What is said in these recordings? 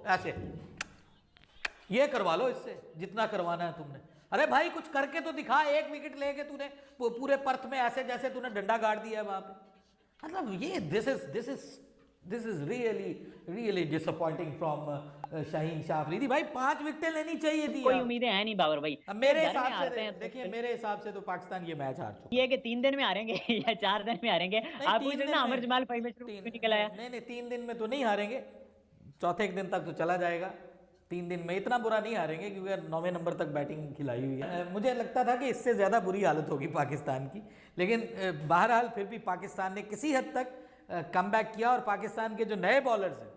ऐसे ये करवा लो इससे जितना करवाना है तुमने। अरे भाई कुछ करके तो दिखा, एक विकेट लेके तूने पूरे पर्थ में ऐसे जैसे तूने डंडा गाड़ दिया है वहां पे। मतलब ये this is really disappointing from Shaheen Shah Afridi. भाई 5 विकेटें लेनी चाहिए थी। कोई उम्मीदें हैं नहीं बाबर भाई। अब मेरे घर में हिसाब हारते से हैं देखिए, मेरे हिसाब से तो पाकिस्तान ये मैच हार चुका। ये कि 3 दिन में हारेंगे या 4 दिन में हारेंगे। नहीं आप पूछ 3 रहे दिन ना अमर में, जमाल पहले शुरू तीन में निकल आया। नहीं 3 दिन में तो नहीं हारेंगे, चौथे एक दिन तक तो चला जाएगा। 3 दिन में इतना बुरा नहीं हारेंगे क्योंकि 9वें नंबर तक बैटिंग खिलाई हुई है। मुझे लगता था कि इससे ज़्यादा बुरी हालत होगी पाकिस्तान की, लेकिन बहरहाल फिर भी पाकिस्तान ने किसी हद तक कमबैक किया। और पाकिस्तान के जो नए बॉलर्स हैं,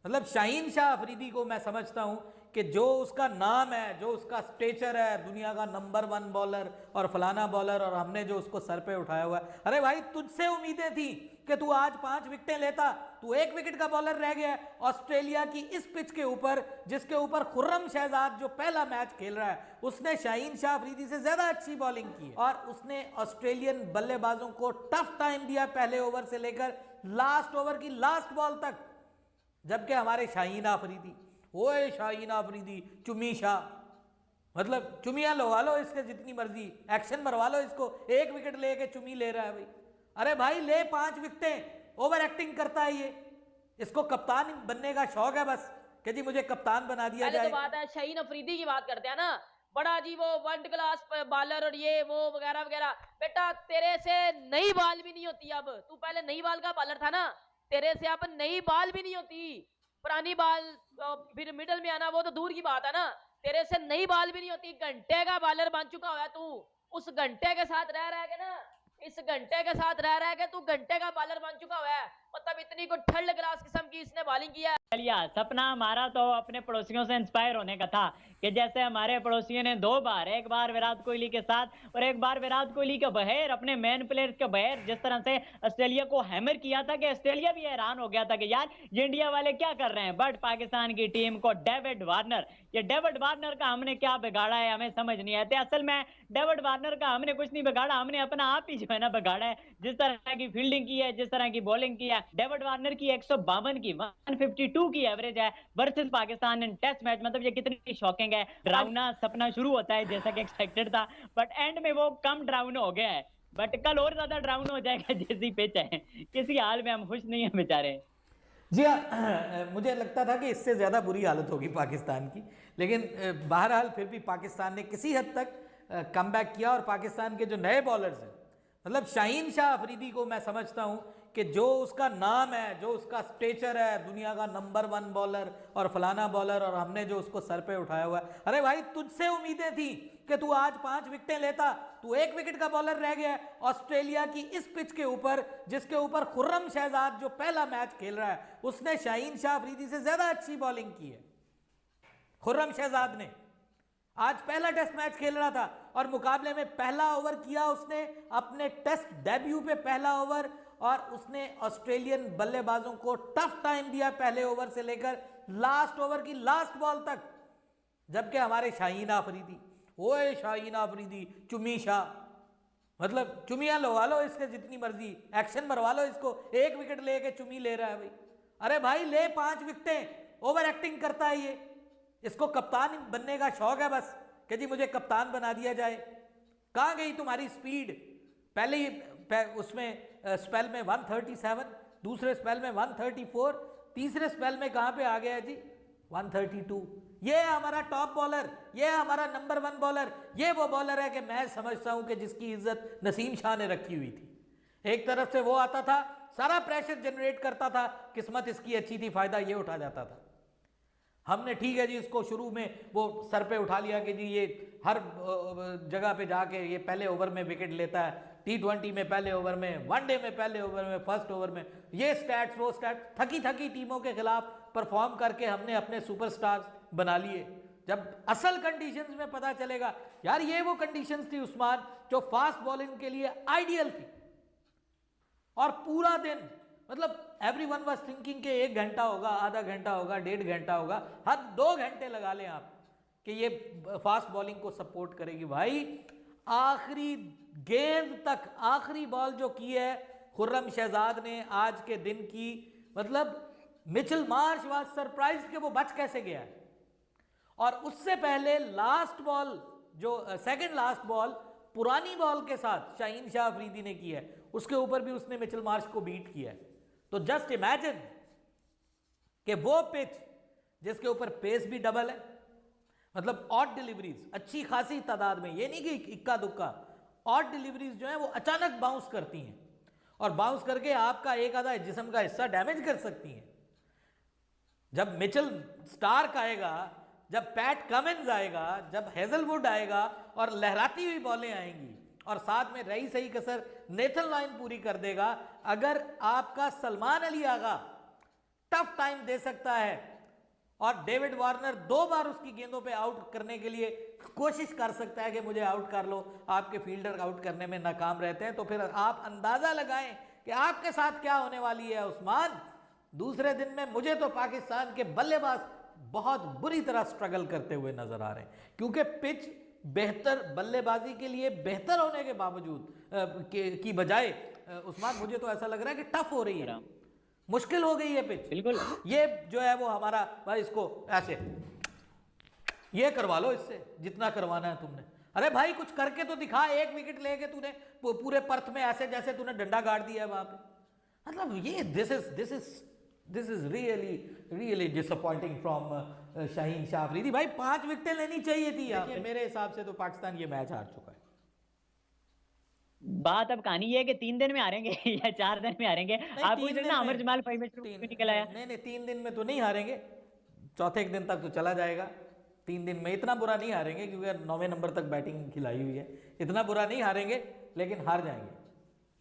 मतलब शाहीन शाह अफरीदी को मैं समझता हूं कि जो उसका नाम है, जो उसका स्टेचर है, दुनिया का नंबर 1 बॉलर और फलाना बॉलर, और हमने जो उसको सर पे उठाया हुआ है। अरे भाई तुझसे उम्मीदें थी कि तू आज 5 विकेटें लेता, तू 1 विकेट का बॉलर रह गया ऑस्ट्रेलिया की इस पिच के ऊपर, जिसके ऊपर खुर्रम शहजाद जो पहला मैच खेल रहा है, उसने शाहीन शाह अफरीदी से ज्यादा अच्छी बॉलिंग की है और उसने ऑस्ट्रेलियन बल्लेबाजों को टफ टाइम दिया पहले ओवर से लेकर लास्ट ओवर की लास्ट बॉल तक। जबकि हमारे शाहीन अफरीदी, ओए शाहीन अफरीदी चुमी शाह, मतलब चुमियां लगवा लो इसके जितनी मर्जी, एक्शन मरवा लो इसको, 1 विकेट लेके चुमी ले रहा है भाई। अरे भाई ले 5 विकेटें, ओवर एक्टिंग करता है ये, इसको कप्तान बनने का शौक है बस कि जी मुझे कप्तान बना दिया जाए। तो बात है शाहीन अफरीदी की बात करते हैं ना, बड़ा जी वो 1 क्लास बॉलर और ये वो वगैरह वगैरह। बेटा तेरे से नई बॉल भी नहीं होती, अब तू पहले नई बॉल का बॉलर था ना, तेरे से अब नई बॉल भी नहीं होती, पुरानी बॉल फिर मिडल में आना वो तो दूर की बात है ना, तेरे से नई बॉल भी नहीं होती। घंटे का बॉलर बन चुका हुआ है तू, उस घंटे के साथ रह के ना, इस घंटे के साथ रह के तू घंटे का बॉलर बन चुका हुआ है। मतलब इतनी को थर्ड क्लास किस्म की इसने बॉलिंग किया है। चलिए सपना हमारा तो अपने पड़ोसियों से इंस्पायर होने का था कि जैसे हमारे पड़ोसियों ने 2 बार, एक बार विराट कोहली के साथ और एक बार विराट कोहली के बगैर, अपने मेन प्लेयर के बगैर जिस तरह से ऑस्ट्रेलिया को हैमर किया था कि ऑस्ट्रेलिया भी हैरान हो गया था कि यार ये इंडिया वाले क्या कर रहे हैं। बट पाकिस्तान की टीम को डेविड वार्नर, ये डेविड वार्नर का हमने क्या बिगाड़ा है हमें समझ नहीं आता। असल में डेविड वार्नर का हमने कुछ नहीं बिगाड़ा, हमने अपना आप ही जो है ना बिगाड़ा है। जिस तरह की फील्डिंग की है, जिस तरह की बॉलिंग की है, डेविड वार्नर की 152 की 152 की एवरेज है वर्सेस पाकिस्तान इन टेस्ट मैच। मतलब ये कितनी शॉकिंग है। डरावना सपना शुरू होता है जैसा कि एक्सपेक्टेड था, बट एंड में वो कम डरावना हो गया है। बट कल और ज्यादा डरावना हो जाएगा जैसी पिच है। किसी हाल में हम खुश नहीं है बेचारे। जी हाँ, मुझे लगता था कि इससे ज़्यादा बुरी हालत होगी पाकिस्तान की, लेकिन बहरहाल फिर भी पाकिस्तान ने किसी हद तक कमबैक किया। और पाकिस्तान के जो नए बॉलर्स हैं, मतलब शाहीन शाह अफरीदी को मैं समझता हूं कि जो उसका नाम है, जो उसका स्टेचर है, दुनिया का नंबर 1 बॉलर और फलाना बॉलर, और हमने जो उसको सर पे उठाया हुआ है। अरे भाई तुझसे उम्मीदें थी कि तू आज 5 विकेटें लेता, तू 1 विकेट का बॉलर रह गया ऑस्ट्रेलिया की इस पिच के ऊपर, जिसके ऊपर खुर्रम शहजाद जो पहला मैच खेल रहा है, उसने शाहीन शाह अफरीदी से ज्यादा अच्छी बॉलिंग की है। खुर्रम शहजाद ने आज पहला टेस्ट मैच खेल रहा था और मुकाबले में पहला ओवर किया उसने अपने टेस्ट डेब्यू पे पहला ओवर, और उसने ऑस्ट्रेलियन बल्लेबाजों को टफ टाइम दिया पहले ओवर से लेकर लास्ट ओवर की लास्ट बॉल तक। जबकि हमारे शाहीन अफरीदी, ओए शाहीन अफरीदी चुमी शाह, मतलब चुमियां लगवा लो इसके जितनी मर्जी, एक्शन मरवा लो इसको, 1 विकेट लेके चुमी ले रहा है भाई। अरे भाई ले 5 विकेटें, ओवर एक्टिंग करता है ये, इसको कप्तान बनने का शौक है बस कि जी मुझे कप्तान बना दिया जाए। कहां गई तुम्हारी स्पीड? पहले ही उसमें स्पेल में 137, दूसरे स्पेल में 134, तीसरे स्पेल में कहां पे आ गया जी 132। ये है हमारा टॉप बॉलर, ये है हमारा नंबर 1 बॉलर। ये वो बॉलर है कि मैं समझता हूं कि जिसकी इज्जत नसीम शाह ने रखी हुई थी। एक तरफ से वो आता था, सारा प्रेशर जनरेट करता था, किस्मत इसकी अच्छी थी, फायदा ये उठा जाता था। हमने ठीक है जी इसको शुरू में वो सर पे उठा लिया कि जी ये हर जगह पे जाके ये पहले ओवर में विकेट लेता है, T20 में पहले ओवर में, वनडे में पहले ओवर में, फर्स्ट ओवर में, ये स्टैट्स वो स्टैट्स, थकी थकी टीमों के खिलाफ परफॉर्म करके हमने अपने सुपरस्टार्स बना लिए। जब असल कंडीशंस में पता चलेगा यार ये वो कंडीशंस थी उस्मान जो फास्ट बॉलिंग के लिए आइडियल थी। और पूरा दिन मतलब एवरीवन वाज थिंकिंग कि 1 घंटा होगा, आधा घंटा होगा, 1.5 घंटा होगा, हद 2 घंटे लगा लें आप कि ये फास्ट बॉलिंग को सपोर्ट करेगी। भाई आखिरी गेंद तक, आखिरी बॉल जो की है खुर्रम शहजाद ने आज के दिन की, मतलब मिचेल मार्श वाज सरप्राइज्ड कि वो बच कैसे गया है। और उससे पहले लास्ट बॉल, जो सेकंड लास्ट बॉल पुरानी बॉल के साथ शाहीन शाह अफरीदी ने की है, उसके ऊपर भी उसने मिचेल मार्श को बीट किया है। तो जस्ट इमेजिन कि वो पिच जिसके ऊपर पेस भी डबल है, मतलब ऑड डिलीवरीज अच्छी खासी तादाद में, ये नहीं कि इक्का दुक्का, ऑड डिलीवरीज जो है वो अचानक बाउंस करती हैं और बाउंस करके आपका एक आधा जिस्म का हिस्सा डैमेज कर सकती हैं। जब मिचेल स्टार्क आएगा, जब पैट कमिंस आएगा, जब हेजलवुड आएगा और लहराती हुई बॉलें आएंगी और साथ में रही सही कसर नेथन लाइन पूरी कर देगा, अगर आपका सलमान अली आगा टफ टाइम दे सकता है और डेविड वार्नर 2 बार उसकी गेंदों पे आउट करने के लिए कोशिश कर सकता है कि मुझे आउट कर लो, आपके फील्डर आउट करने में नाकाम रहते हैं, तो फिर आप अंदाजा लगाएं कि आपके साथ क्या होने वाली है उस्मान। दूसरे दिन में मुझे तो पाकिस्तान के बल्लेबाज बहुत बुरी तरह स्ट्रगल करते हुए नजर आ रहे हैं, क्योंकि पिच बेहतर बल्लेबाजी के लिए बेहतर होने के बावजूद की बजाय उस्मान मुझे तो ऐसा लग रहा है कि टफ हो रही है, मुश्किल हो गई है पिच। बिल्कुल ये जो है वो हमारा भाई, इसको ऐसे ये करवा लो इससे जितना करवाना है तुमने। अरे भाई कुछ करके तो दिखा, 1 विकेट लेके तूने पूरे पर्थ में ऐसे जैसे तूने डंडा गाड़ दिया है वहां पे। मतलब ये this is really disappointing from Shaheen Shah Afridi. भाई 5 विकेटें लेनी चाहिए थी यहाँ। मेरे हिसाब से तो पाकिस्तान ये मैच हार चुका है। बात अब कहानी ये है कि 3 दिन में हारेंगे या 4 दिन में हारेंगे। आप पूछ रहे ना अमर जमाल निकल आया। नहीं 3 दिन में तो नहीं हारेंगे, चौथे दिन तक तो चला जाएगा। 3 दिन में इतना बुरा नहीं हारेंगे, क्योंकि 9वें नंबर तक बैटिंग खिलाई हुई है, इतना बुरा नहीं हारेंगे, लेकिन हार जाएंगे।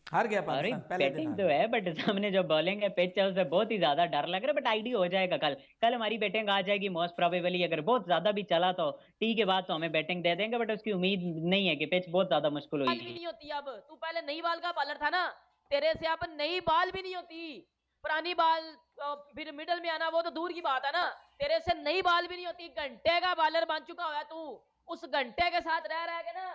हार गया पाकिस्तान पहले दिन। बैटिंग तो है, बट सामने जो बॉलिंग है पिच है उससे बहुत ही ज्यादा डर लग रहा है, बट आईडी हो जाएगा। कल हमारी बैटिंग आ जाएगी मोस्ट प्रोबेबली। अगर बहुत ज्यादा भी चला तो टी के बाद तो हमें बैटिंग दे देंगे, बट उसकी उम्मीद नहीं है कि पिच बहुत ज्यादा मुश्किल बॉल भी होगी। नहीं होती अब। तू पहले नई बॉल का बॉलर था ना, तेरे से अब नई बॉल भी नहीं होती। पुरानी बॉल फिर मिडल में आना वो तो दूर की बात है ना, तेरे से नई बॉल भी नहीं होती। घंटे का बॉलर बन चुका हुआ है तू। उस घंटे के साथ रह के ना,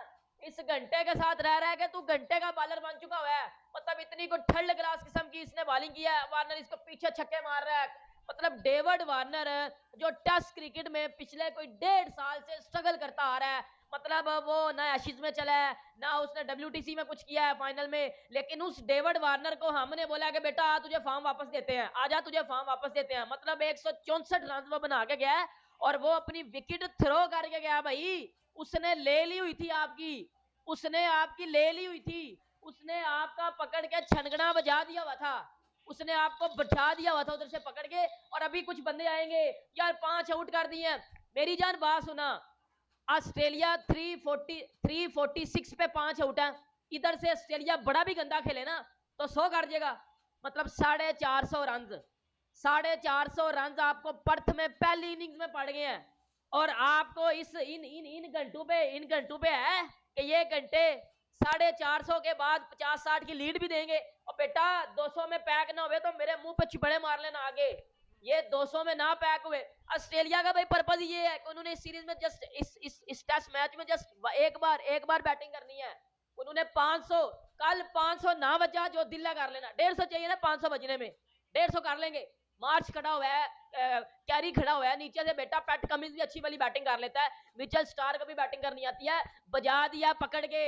इस घंटे के साथ रह के तू घंटे का बॉलर बन चुका हुआ है। मतलब इतनी को थर्ड क्लास किस्म की इसने बॉलिंग किया है। वार्नर इसको पीछे छक्के मार रहा है। मतलब डेविड वार्नर जो टेस्ट क्रिकेट में पिछले कोई 1.5 साल से स्ट्रगल करता आ रहा है। मतलब वो ना एशेज में चला है, ना उसने WTC में कुछ किया है फाइनल में, लेकिन उस डेविड वार्नर को हमने बोला कि बेटा आ तुझे फॉर्म वापस देते हैं, आजा तुझे फॉर्म वापस देते हैं। मतलब 164 रन वो बना के गया है और वो अपनी विकेट थ्रो करके गया। भाई उसने ले ली हुई थी आपकी, उसने आपकी ले ली हुई थी, उसने आपका पकड़ के छनगना बजा दिया हुआ था, उसने आपको बैठा दिया हुआ था उधर से पकड़ के। और अभी कुछ बंदे आएंगे यार 5 आउट कर दिए हैं। मेरी जान बात सुना, ऑस्ट्रेलिया 346 पे 5 आउट है। इधर से ऑस्ट्रेलिया बड़ा भी गंदा खेले ना तो 100 कर देगा। मतलब 450 रन, 450 रन आपको पर्थ में पहली इनिंग्स में पड़ गए हैं। और आपको इन घंटों पे है कि ये घंटे 450 के बाद 50-60 की लीड भी देंगे। और बेटा 200 में पैक ना हुए तो मेरे मुंह पे चिपड़े मार लेना आगे। ये 200 में ना पैक हुए। ऑस्ट्रेलिया का भाई पर्पज ये है कि उन्होंने इस सीरीज में जस्ट इस टेस्ट मैच में जस्ट एक बार बैटिंग करनी है। उन्होंने 500, कल 500 ना बचा जो दिल कर लेना। 150 चाहिए ना 500 बजने में, 150 कर लेंगे। मार्च खड़ा हुआ है, कैरी खड़ा हुआ है नीचे से। बेटा पैट कमिंस भी अच्छी वाली बैटिंग कर लेता है। मिचेल स्टार्क को भी बैटिंग करनी आती है। बजा दिया पकड़ के।